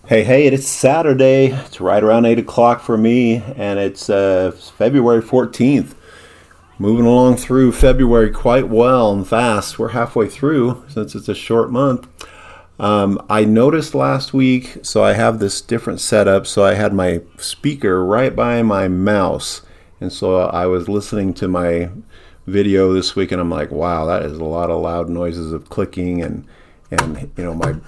Hey, it's Saturday. It's right around 8 o'clock for me, and it's February 14th. Moving along through February quite well and fast. We're halfway through since it's a short month. I noticed last week, so I have this different setup. So I had my speaker right by my mouse, and so I was listening to my video this week, and I'm like, wow, that is a lot of loud noises of clicking and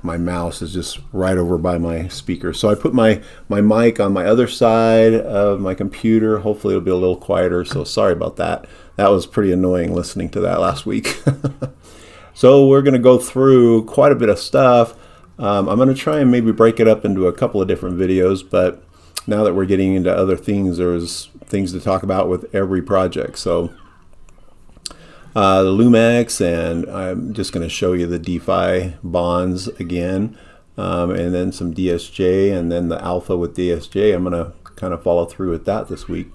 my mouse is just right over by my speaker. So I put my mic on my other side of my computer. Hopefully it'll be a little quieter. So sorry about that. That was pretty annoying listening to that last week. So we're going to go through quite a bit of stuff. I'm going to try and maybe break it up into a couple of different videos, but now that we're getting into other things, there's things to talk about with every project. So the Loom-x, and I'm just going to show you the DeFi bonds again, and then some DSJ, and then the alpha with DSJ. I'm going to kind of follow through with that this week,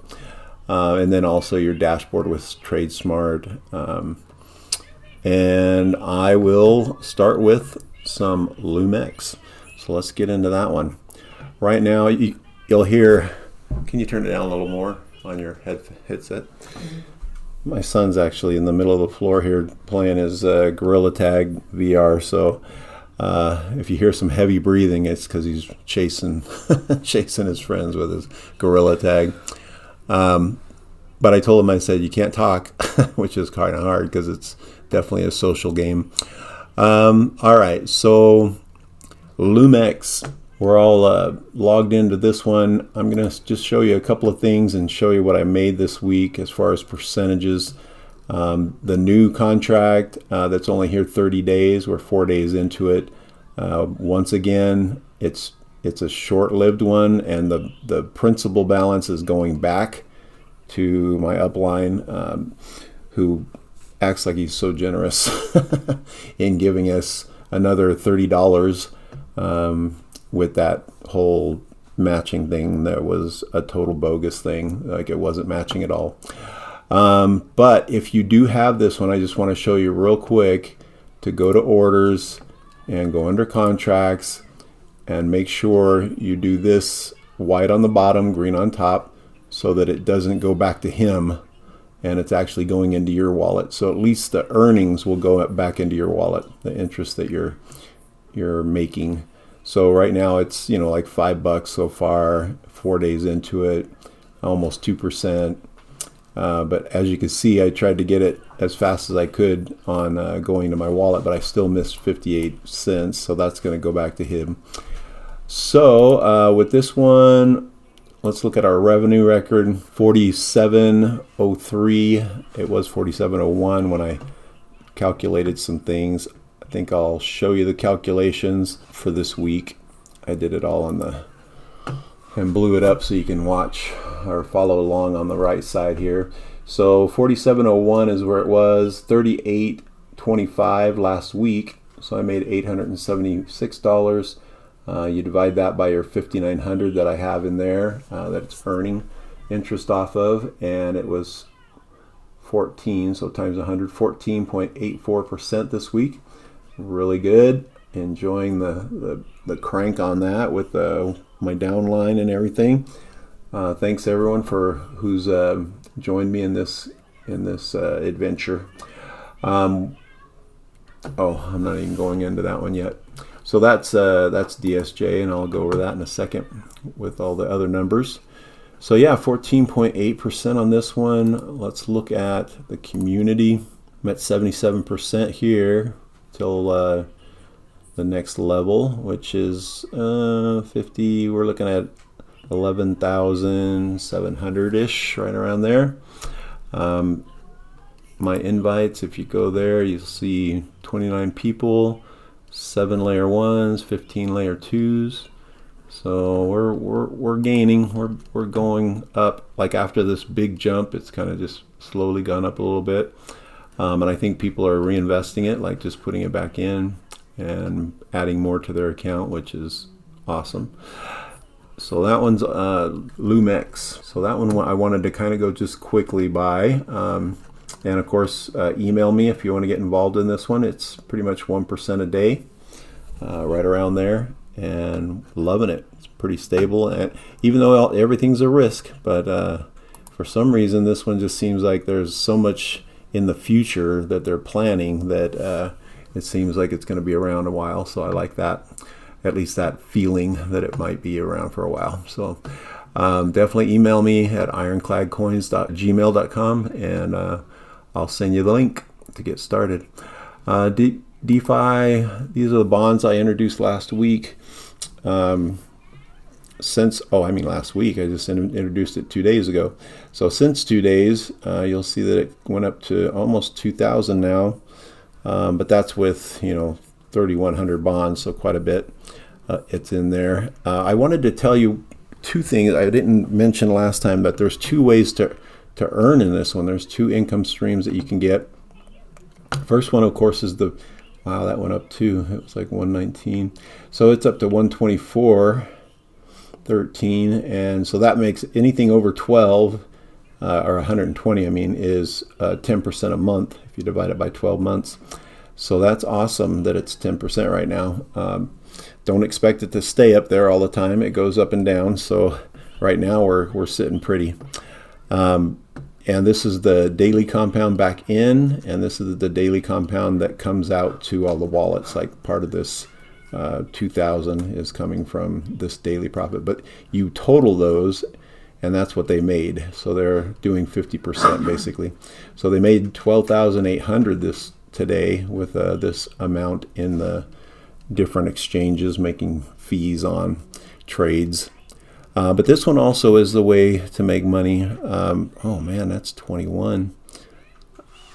and then also your dashboard with TradeSmart, and I will start with some Loom-x. So let's get into that one. Right now, you'll hear. Can you turn it down a little more on your headset? My son's actually in the middle of the floor here playing his Gorilla Tag VR. So if you hear some heavy breathing, it's because he's chasing his friends with his Gorilla Tag. But I told him, I said, you can't talk, which is kind of hard because it's definitely a social game. All right, so Loom-x. We're all logged into this one. I'm going to just show you a couple of things and show you what I made this week as far as percentages. The new contract that's only here 30 days. We're 4 days into it. Once again, it's a short-lived one, and the principal balance is going back to my upline, who acts like he's so generous in giving us another $30. With that whole matching thing that was a total bogus thing. Like, it wasn't matching at all. But if you do have this one, I just want to show you real quick to go to orders and go under contracts and make sure you do this white on the bottom, green on top, so that it doesn't go back to him and it's actually going into your wallet. So at least the earnings will go back into your wallet, the interest that you're making. So right now it's like $5 so far, 4 days into it, almost 2%. But as you can see, I tried to get it as fast as I could on going to my wallet, but I still missed 58 cents. So that's going to go back to him. So with this one, let's look at our revenue record. 4703. It was 4701 when I calculated some things. I think I'll show you the calculations for this week. I did it all and blew it up so you can watch or follow along on the right side here. So 4701 is where it was. 3825 last week. So I made $876. You divide that by your 5,900 that I have in there that it's earning interest off of, and it was 14. So times 100, 14.84% this week. Really good. Enjoying the crank on that with my downline and everything. Thanks everyone for who's joined me in this adventure. I'm not even going into that one yet. So that's DSJ, and I'll go over that in a second with all the other numbers. So yeah, 14.8% on this one. Let's look at the community. I'm at 77% here till the next level, which is 50. We're looking at 11,700-ish, right around there. My invites, if you go there, you'll see 29 people, 7 layer 1s, 15 layer 2s. So we're gaining. We're going up. Like, after this big jump, it's kind of just slowly gone up a little bit. And I think people are reinvesting it, like just putting it back in and adding more to their account, which is awesome. So that one's Loom-x. So that one I wanted to kind of go just quickly by. And of course, email me if you want to get involved in this one. It's pretty much 1% a day, right around there. and loving it. It's pretty stable, and even though everything's a risk, but for some reason this one just seems like there's so much in the future that they're planning that it seems like it's going to be around a while. So I like that, at least that feeling that it might be around for a while. So definitely email me at ironcladcoins@gmail.com, and I'll send you the link to get started. DeFi, these are the bonds I introduced last week. Last week, I just introduced it 2 days ago. So since 2 days, you'll see that it went up to almost 2,000 now. But that's with 3,100 bonds, so quite a bit. It's in there. I wanted to tell you two things I didn't mention last time, but there's two ways to earn in this one. There's two income streams that you can get. First one, of course, is wow, that went up too. It was like 119. So it's up to 124.13, and so that makes anything over 12 or 120, is 10% a month if you divide it by 12 months. So that's awesome that it's 10% right now. Don't expect it to stay up there all the time. It goes up and down. So right now we're sitting pretty. And this is the daily compound back in, and this is the daily compound that comes out to all the wallets. Like part of this 2,000 is coming from this daily profit, but you total those, and that's what they made. So they're doing 50% basically. So they made 12,800 today with this amount in the different exchanges, making fees on trades. But this one also is the way to make money. Oh man, that's 21.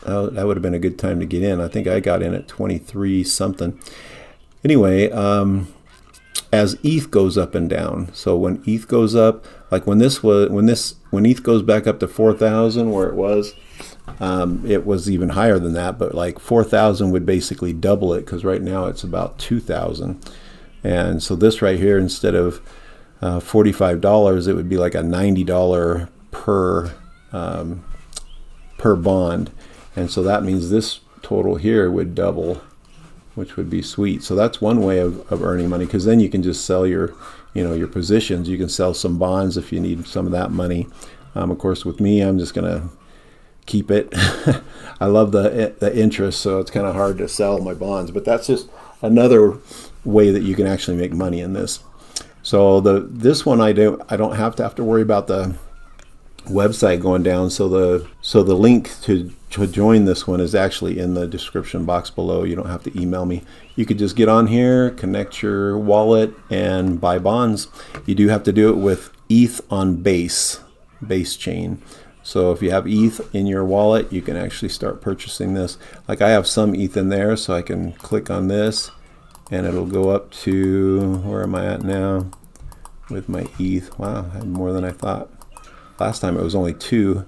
That would have been a good time to get in. I think I got in at 23 something. Anyway, as ETH goes up and down. So when ETH goes up, like when ETH goes back up to 4,000 where it was even higher than that, but like 4,000 would basically double it, because right now it's about 2,000. And so this right here, instead of $45, it would be like a $90 per bond, and so that means this total here would double, which would be sweet. So that's one way of earning money, because then you can just sell your positions. You can sell some bonds if you need some of that money. Of course, with me, I'm just gonna keep it. I love the interest, so it's kind of hard to sell my bonds, but that's just another way that you can actually make money in this. So this one I don't have to worry about the website going down. So the link to join this one is actually in the description box below. You don't have to email me. You could just get on here, connect your wallet, and buy bonds. You do have to do it with ETH on base chain. So if you have ETH in your wallet, you can actually start purchasing this. Like I have some ETH in there, so I can click on this, and it'll go up to, where am I at now with my ETH? Wow, I had more than I thought. Last time it was only 2.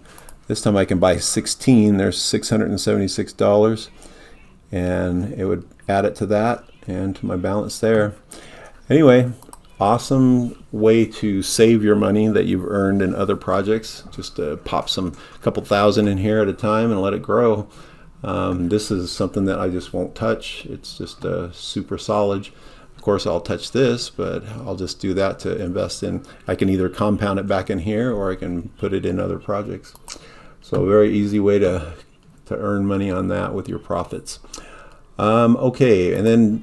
This time I can buy 16. There's $676, and it would add it to that and to my balance there. Anyway, awesome way to save your money that you've earned in other projects. Just pop a couple thousand in here at a time and let it grow. This is something that I just won't touch. It's just super solid. Of course, I'll touch this, but I'll just do that to invest in. I can either compound it back in here, or I can put it in other projects. So a very easy way to earn money on that with your profits. Okay, and then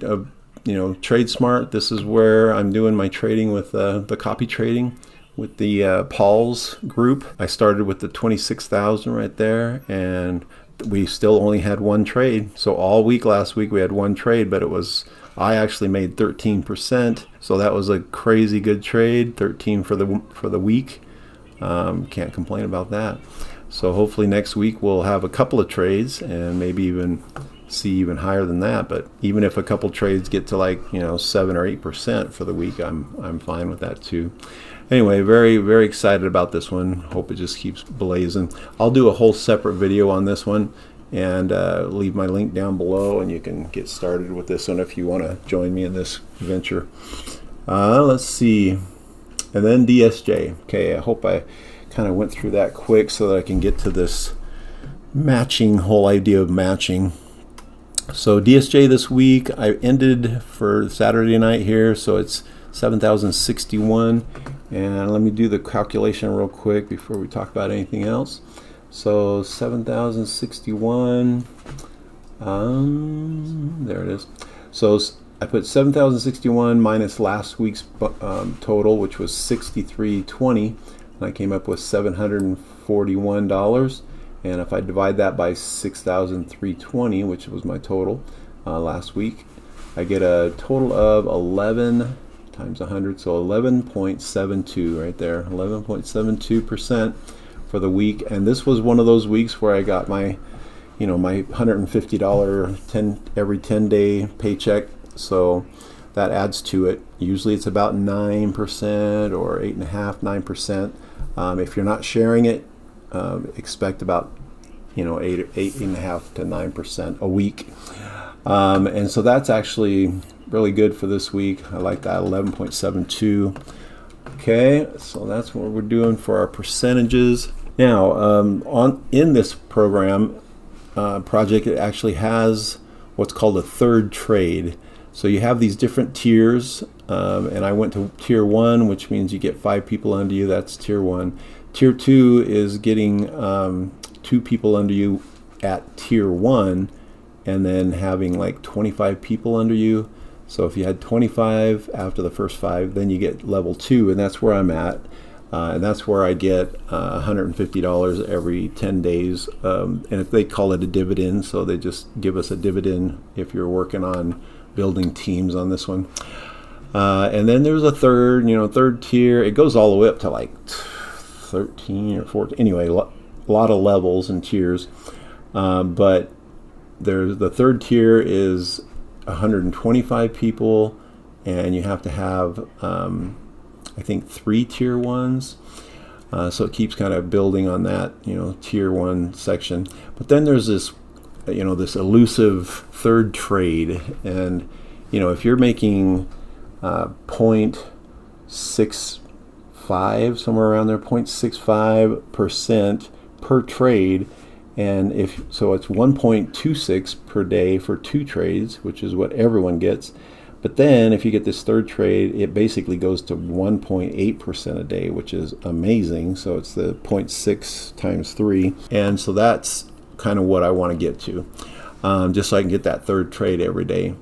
Trade Smart. This is where I'm doing my trading with the copy trading with the Paul's group. I started with the 26,000 right there, and we still only had one trade. So all week last week we had one trade, but I actually made 13%. So that was a crazy good trade. 13 for the week. Can't complain about that. So hopefully next week we'll have a couple of trades, and maybe even see even higher than that. But even if a couple trades get to 7 or 8% for the week, I'm fine with that too. Anyway, very, very excited about this one. Hope it just keeps blazing. I'll do a whole separate video on this one, and leave my link down below, and you can get started with this one if you want to join me in this venture. Let's see. And then DSJ. Okay, I hope I kind of went through that quick so that I can get to this whole idea of matching. So DSJ this week, I ended for Saturday night here, so it's 7,061. And let me do the calculation real quick before we talk about anything else. So 7,061, there it is. So I put 7,061 minus last week's total, which was 6,320, and I came up with $741. And if I divide that by 6,320, which was my total last week, I get a total of 11 times 100, so 11.72 right there, 11.72% for the week. And this was one of those weeks where I got my, my $150 every 10-day paycheck. So that adds to it. Usually it's about 9% or 8.5%, 9%. If you're not sharing it, expect about 8.5 to 9% a week, and so that's actually really good for this week. I like that 11.72. Okay, so that's what we're doing for our percentages. Now in this program project, it actually has what's called a third trade. So you have these different tiers, and I went to tier 1, which means you get 5 people under you. That's tier 1. Tier 2 is getting 2 people under you at tier 1, and then having like 25 people under you. So if you had 25 after the first 5, then you get level 2, and that's where I'm at. And that's where I get $150 every 10 days. And if they call it a dividend, so they just give us a dividend if you're working on building teams on this one. And then there's a third tier. It goes all the way up to like 13 or 14. Anyway, a lot of levels and tiers. But there's the third tier is 125 people, and you have to have I think 3 tier 1s. So it keeps kind of building on that, tier 1 section. But then there's this this elusive third trade, and if you're making 0.65, somewhere around there, 0.65% per trade, and it's 1.26 per day for 2 trades, which is what everyone gets. But then if you get this third trade, it basically goes to 1.8% a day, which is amazing. So it's the 0.6 times 3, and so that's kind of what I want to get to, just so I can get that third trade every day.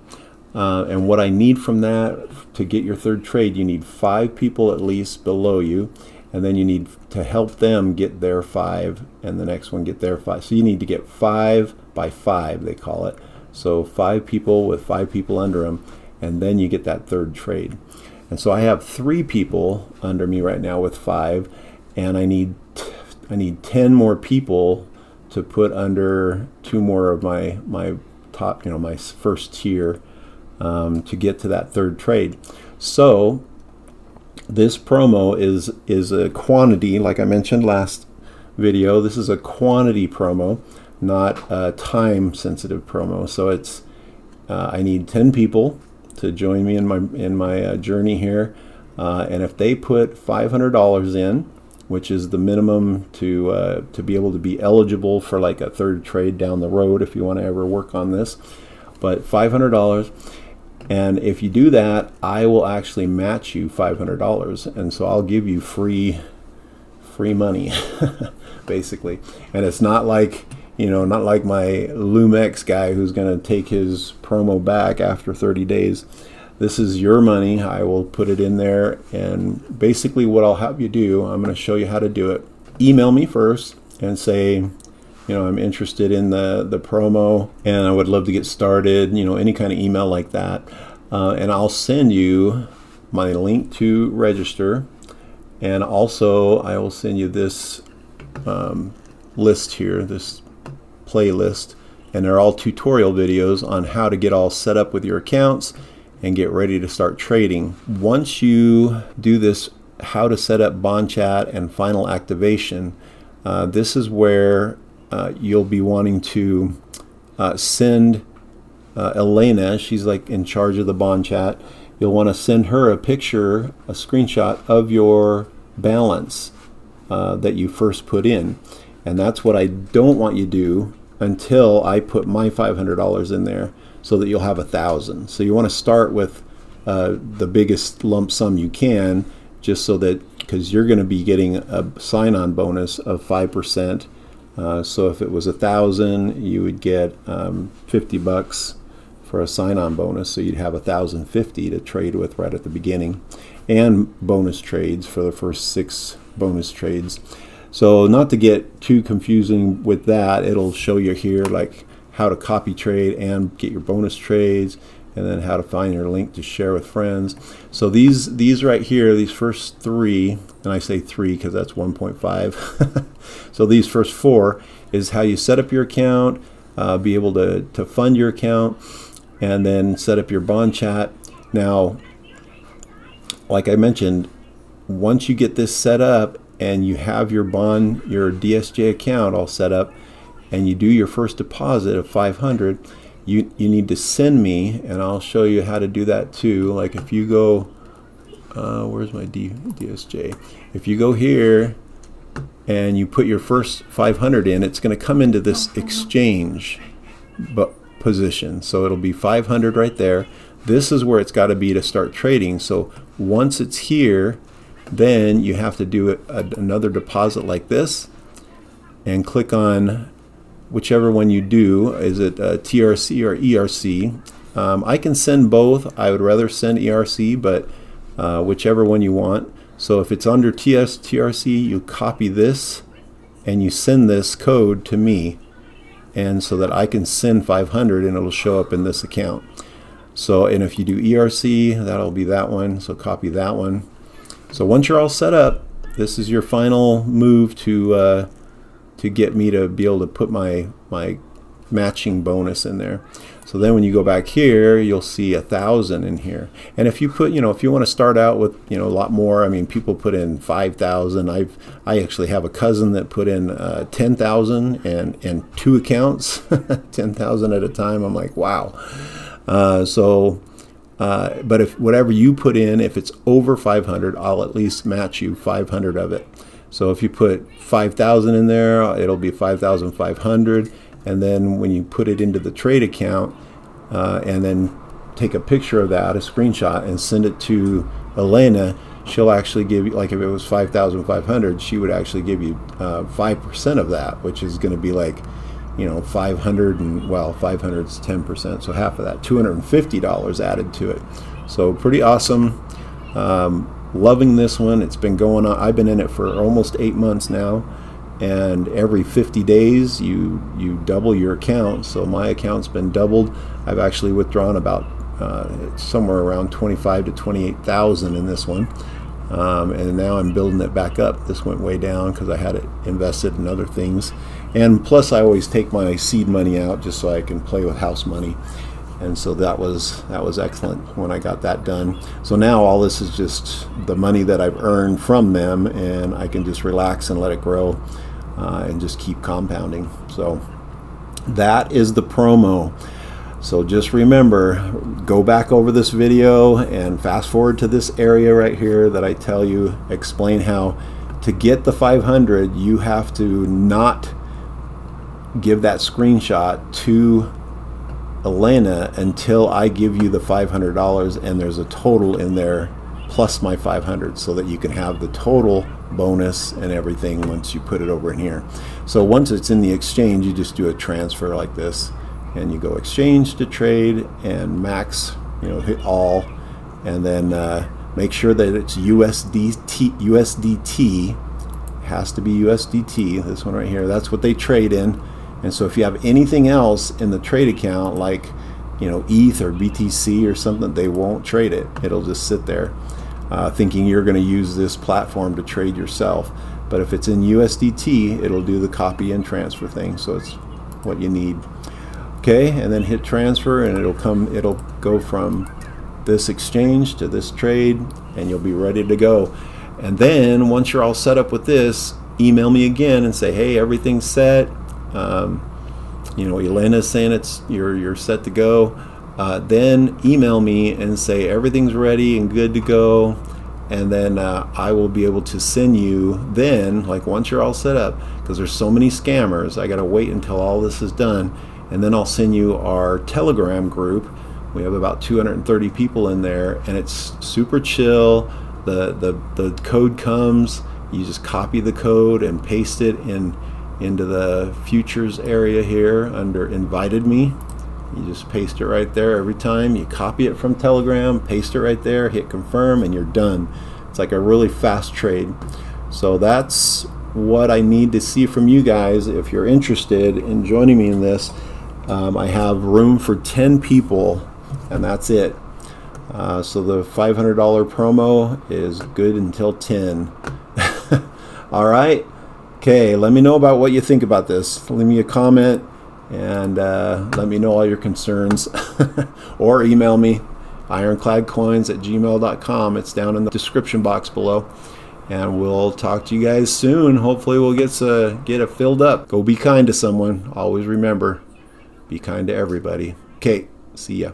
And what I need from that, to get your third trade, you need 5 people at least below you, and then you need to help them get their 5, and the next one get their 5. So you need to get 5 by 5, they call it. So 5 people with 5 people under them, and then you get that third trade. And so I have 3 people under me right now with 5, and I need 10 more people to put under 2 more of my top, my first tier, to get to that third trade. So this promo is a quantity, like I mentioned last video. This is a quantity promo, not a time sensitive promo. So it's I need 10 people to join me in my journey here, and if they put $500 in, which is the minimum to be able to be eligible for like a third trade down the road if you want to ever work on this. But $500, and if you do that, I will actually match you $500, and so I'll give you free money basically. And it's not like not like my Loom-x guy who's going to take his promo back after 30 days. This is your money. I will put it in there, and basically what I'll have you do, I'm going to show you how to do it. Email me first and say, I'm interested in the promo and I would love to get started, any kind of email like that. And I'll send you my link to register, and also I will send you this list here, this playlist, and they're all tutorial videos on how to get all set up with your accounts and get ready to start trading. Once you do this, how to set up bond chat and final activation, this is where you'll be wanting to send Elena, she's like in charge of the bond chat. You'll want to send her a picture, a screenshot of your balance that you first put in. And that's what I don't want you to do until I put my $500 in there, so that you'll have 1,000. So you want to start with the biggest lump sum you can, just so that, because you're going to be getting a sign-on bonus of 5%. So if it was 1,000, you would get $50 for a sign-on bonus. So you'd have 1,050 to trade with right at the beginning, and bonus trades for the first 6 bonus trades. So not to get too confusing with that, it'll show you here like how to copy trade and get your bonus trades, and then how to find your link to share with friends. So these right here, these first 3, and I say 3 because that's 1.5. So these first 4 is how you set up your account, be able to fund your account, and then set up your bond chat. Now, like I mentioned, once you get this set up and you have your DSJ account all set up, and you do your first deposit of 500, you need to send me, and I'll show you how to do that too. Like if you go, where's my DSJ? If you go here and you put your first 500 in, it's going to come into this exchange position. So it'll be 500 right there. This is where it's got to be to start trading. So once it's here, then you have to do another deposit like this, and click on whichever one you do. Is it TRC or ERC? I can send both. I would rather send ERC, but whichever one you want. So if it's under TRC, you copy this and you send this code to me, and so that I can send 500 and it'll show up in this account. So, and if you do ERC, that'll be that one. So copy that one. So once you're all set up, this is your final move to get me to be able to put my matching bonus in there. So then when you go back here, you'll see 1,000 in here. And if you put, if you want to start out with, a lot more, I mean, people put in 5,000. I actually have a cousin that put in 10,000 and 2 accounts, 10,000 at a time. I'm like, wow. But if whatever you put in, if it's over 500, I'll at least match you 500 of it. So if you put 5,000 in there, it'll be 5,500. And then when you put it into the trade account, and then take a picture of that, a screenshot, and send it to Elena, she'll actually give you, like if it was 5,500, she would actually give you 5% of that, which is going to be like, 500, and well, 500 is 10%, so half of that, $250 added to it. So pretty awesome. Loving this one. It's been going on. I've been in it for almost 8 months now, and every 50 days you double your account. So my account's been doubled. I've actually withdrawn about somewhere around 25 to 28,000 in this one, and now I'm building it back up. This went way down because I had it invested in other things, and plus I always take my seed money out just so I can play with house money. And so that was excellent when I got that done. So now all this is just the money that I've earned from them, and I can just relax and let it grow, and just keep compounding. So that is the promo. So just remember, go back over this video and fast forward to this area right here that I tell you, explain how to get the 500. You have to not give that screenshot to Elena until I give you the $500, and there's a total in there plus my 500, so that you can have the total bonus and everything once you put it over in here. So once it's in the exchange, you just do a transfer like this, and you go exchange to trade and max, hit all, and then make sure that it's USDT has to be USDT. This one right here, that's what they trade in. And so if you have anything else in the trade account, like ETH or BTC or something, they won't trade it. It'll just sit there, thinking you're going to use this platform to trade yourself. But if it's in USDT, it'll do the copy and transfer thing. So it's what you need. Okay, and then hit transfer, and it'll go from this exchange to this trade, and you'll be ready to go. And then once you're all set up with this, email me again and say, hey, everything's set. Elena's saying you're set to go. Then email me and say everything's ready and good to go. and then I will be able to send you then, like once you're all set up, because there's so many scammers, I gotta wait until all this is done, and then I'll send you our Telegram group. We have about 230 people in there, and it's super chill. The code comes, you just copy the code and paste it into the futures area here under invited me. You just paste it right there every time. You copy it from Telegram, paste it right there, hit confirm, and you're done. It's like a really fast trade. So that's what I need to see from you guys if you're interested in joining me in this. I have room for 10 people, and that's it. So the $500 promo is good until 10. All right. Okay, let me know about what you think about this. Leave me a comment and let me know all your concerns. Or email me, ironcladcoins@gmail.com. It's down in the description box below. And we'll talk to you guys soon. Hopefully we'll get it filled up. Go be kind to someone. Always remember, be kind to everybody. Okay, see ya.